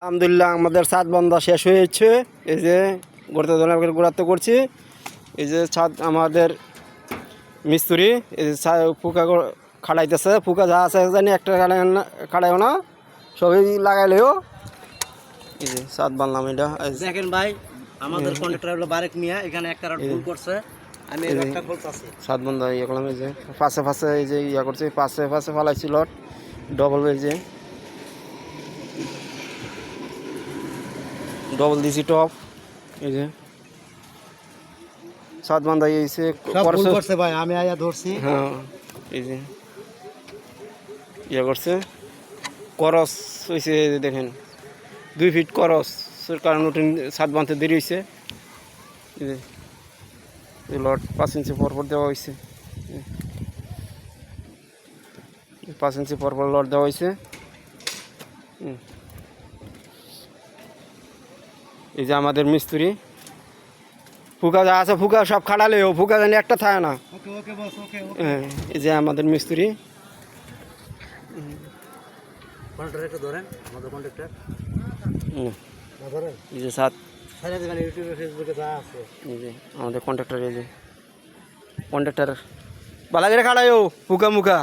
আলহামদুলিল্লাহ আমাদের ছাদ বন্ধা শেষ হয়েছে। এই যে গোড়াতে করছি। এই যে ছাদ আমাদের মিস্ত্রি এই যে ফুকা খাড়াইতেছে। ফুকা যা আছে জানি একটা খাড়াইও না, সবই লাগাইলেও। এই যে ছাদ বানলাম। এটা দেখেন ভাই, আমাদের কন্ট্রাক্টর হলো বারেক মিয়া, এখানে একটা ভুল করছে। আমি এই রডটা খুলতাছি। ছাদ বন্ধা ইয়ে করলাম। এই যে পাশে এই যে ইয়া করছে, পাশে ফালাইছি লট ডবল। এই যে ডবল দিছি টপ। এই যে ছাদ বান্ধা ইয়েছে করছে ভাই, আমি আয়া ধরছি। হ্যাঁ, এই যে ইয়ে করছে করস হয়েছে। দেখেন 2 ফিট করস, কারণ নতুন ছাদ বাঁধতে দেরি হয়েছে। এই যে লট 5 ইঞ্চি পরপর দেওয়া হয়েছে। 5 ইঞ্চি পরপর লট দেওয়া হয়েছে। এই যে আমাদের মিস্ত্রি ফুকা যা আছে, ফুকা সব খাড়ালেও ফুকা জানি একটা থাকে না। হ্যাঁ, এই যে আমাদের মিস্ত্রি। কন্ট্রাক্টর ধরেন, আমাদের কন্ট্রাক্টর এই যে ছাদ, ইউটিউবে ফেসবুকে যা আছে। এই যে আমাদের কন্ট্রাক্টর। এই যে কন্ট্রাক্টর বালাগিরে খাড়ায়ও ফুকা মুখা।